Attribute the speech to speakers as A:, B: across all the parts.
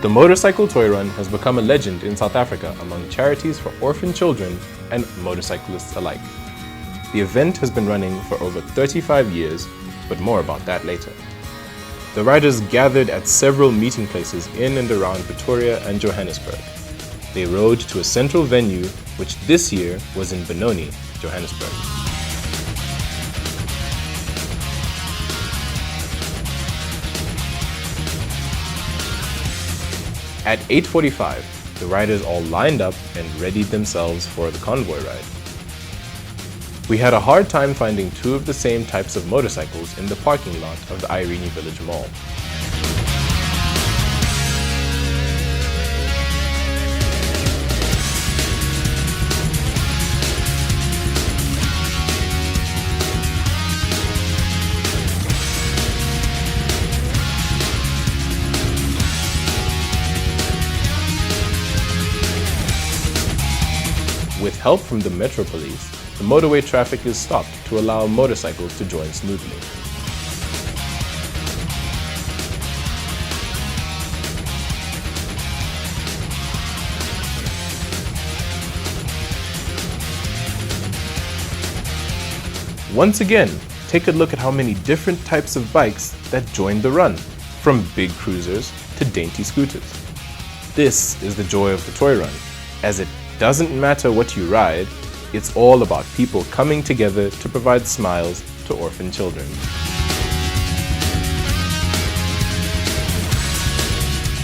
A: The motorcycle toy run has become a legend in South Africa among charities for orphan children and motorcyclists alike. The event has been running for over 35 years, but more about that later. The riders gathered at several meeting places in and around Pretoria and Johannesburg. They rode to a central venue, which this year was in Benoni, Johannesburg. At 8:45, the riders all lined up and readied themselves for the convoy ride. We had a hard time finding two of the same types of motorcycles in the parking lot of the Irene Village Mall. With help from the Metro Police, the motorway traffic is stopped to allow motorcycles to join smoothly. Once again, take a look at how many different types of bikes that joined the run, from big cruisers to dainty scooters. This is the joy of the toy run, as it doesn't matter what you ride, it's all about people coming together to provide smiles to orphan children.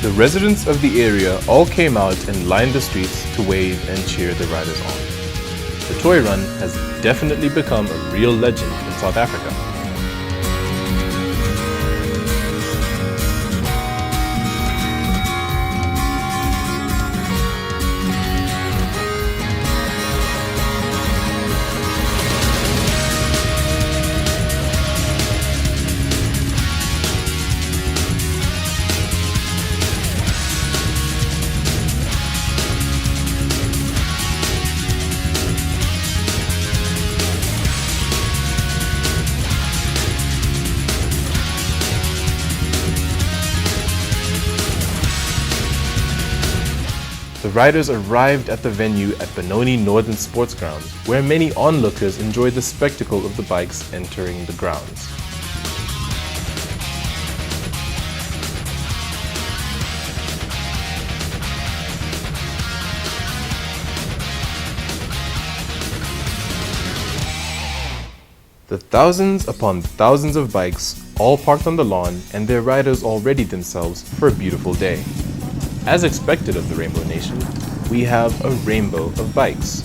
A: The residents of the area all came out and lined the streets to wave and cheer the riders on. The toy run has definitely become a real legend in South Africa. The riders arrived at the venue at Benoni Northern Sports Grounds, where many onlookers enjoyed the spectacle of the bikes entering the grounds. The thousands upon thousands of bikes all parked on the lawn, and their riders all readied themselves for a beautiful day. As expected of the Rainbow Nation, we have a rainbow of bikes.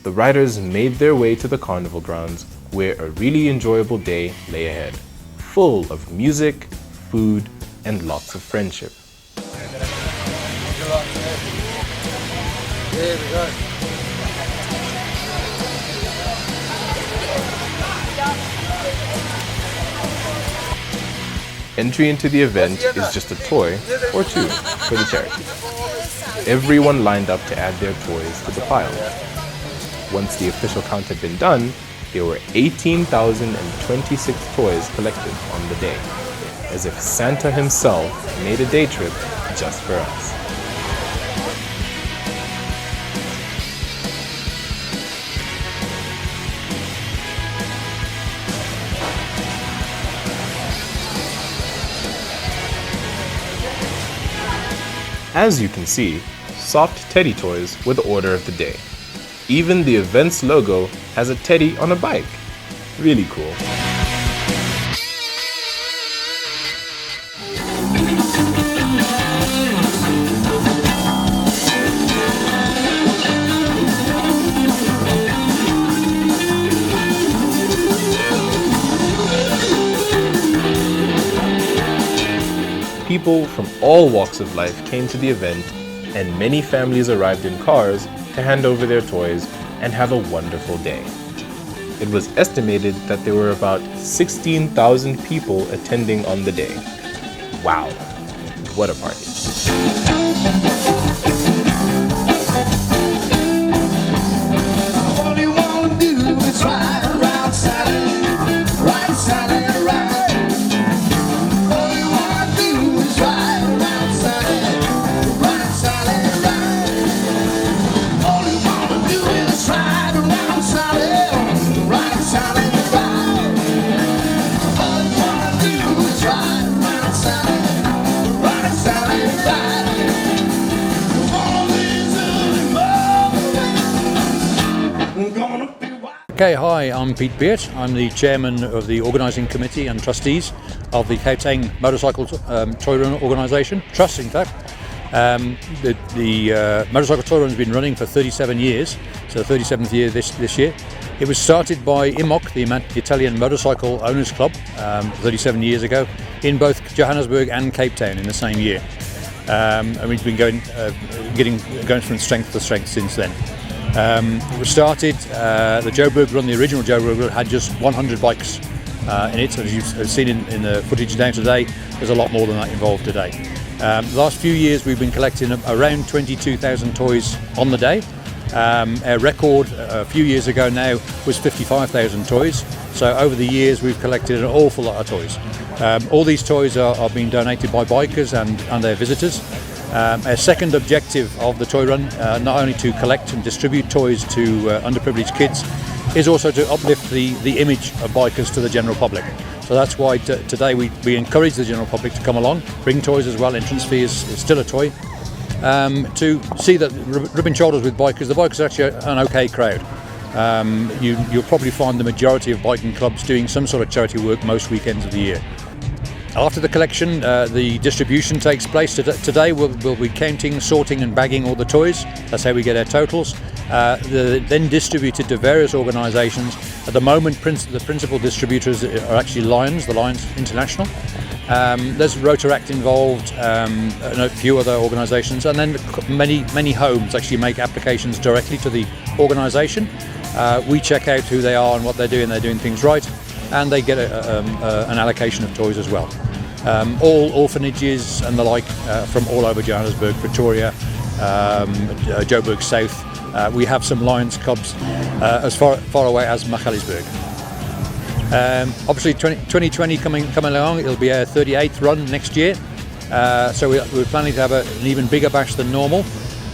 A: The riders made their way to the carnival grounds, where a really enjoyable day lay ahead, full of music, food, and lots of friendship.
B: There we go.
A: Entry into the event is just a toy or two for the charity. Everyone lined up to add their toys to the pile. Once the official count had been done, there were 18,026 toys collected on the day, as if Santa himself made a day trip just for us. As you can see, soft teddy toys were the order of the day. Even the event's logo has a teddy on a bike. Really cool. People from all walks of life came to the event, and many families arrived in cars to hand over their toys and have a wonderful day. It was estimated that there were about 16,000 people attending on the day. Wow, what a party.
B: All you wanna do is ride around Sally, ride Sally, ride. All you wanna do is ride around Sally, ride Sally, ride. All you wanna do is ride around Sally, ride Sally, ride. All you wanna do is ride around Sally, ride Sally, ride. All these early mornings gonna be wild.
C: Okay, hi, I'm Pete Beard. I'm the chairman of the organising committee and trustees of the Cape Town Motorcycle Toy Run Organisation, Trust in fact. The Motorcycle Toy Run has been running for 37 years, so the 37th year this year. It was started by IMOC, the Italian Motorcycle Owners Club, 37 years ago, in both Johannesburg and Cape Town in the same year. And we've been going from strength to strength since then. We started, the Joburg run, the original Joburg run, had just 100 bikes in it. So as you've seen in the footage down today, there's a lot more than that involved today. The last few years we've been collecting around 22,000 toys on the day. Our record a few years ago now was 55,000 toys. So over the years we've collected an awful lot of toys. All these toys are being donated by bikers and their visitors. Our second objective of the toy run, not only to collect and distribute toys to underprivileged kids, is also to uplift the image of bikers to the general public. So that's why today we encourage the general public to come along, bring toys as well. Entrance fee is still a toy. To see that rubbing shoulders with bikers, the bikers are actually an okay crowd. You'll probably find the majority of biking clubs doing some sort of charity work most weekends of the year. After the collection, the distribution takes place. Today we'll be counting, sorting and bagging all the toys. That's how we get our totals. They're then distributed to various organisations. At the moment, the principal distributors are actually Lions, the Lions International. There's Rotaract involved, and a few other organisations, and then many homes actually make applications directly to the organisation. We check out who they are and what they're doing things right, and they get an allocation of toys as well. All orphanages and the like from all over Johannesburg, Pretoria, Joburg South. We have some Lions Cubs as far away as Magaliesburg. Obviously 2020 coming along, it'll be our 38th run next year. So we're planning to have an even bigger bash than normal.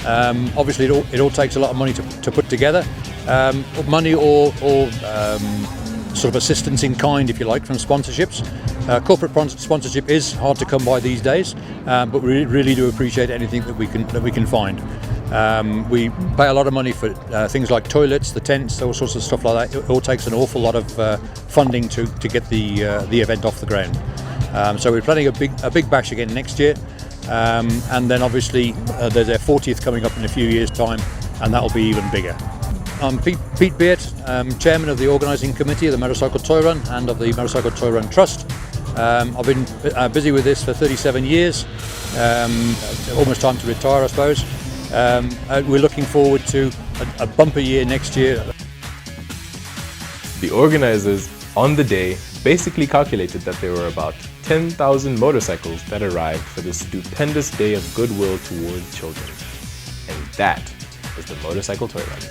C: Obviously it all takes a lot of money to put together. Money or sort of assistance in kind, if you like, from sponsorships. Corporate sponsorship is hard to come by these days, but we really do appreciate anything that we can find. We pay a lot of money for things like toilets, the tents, all sorts of stuff like that. It all takes an awful lot of funding to get the event off the ground. So we're planning a big bash again next year, and then obviously there's our 40th coming up in a few years' time, and that'll be even bigger. I'm Pete Beard, chairman of the organising committee of the Motorcycle Toy Run and of the Motorcycle Toy Run Trust. I've been busy with this for 37 years, almost time to retire, I suppose. We're looking forward to a bumper year next year.
A: The organisers on the day basically calculated that there were about 10,000 motorcycles that arrived for this stupendous day of goodwill towards children. And that is the Motorcycle Toy Run.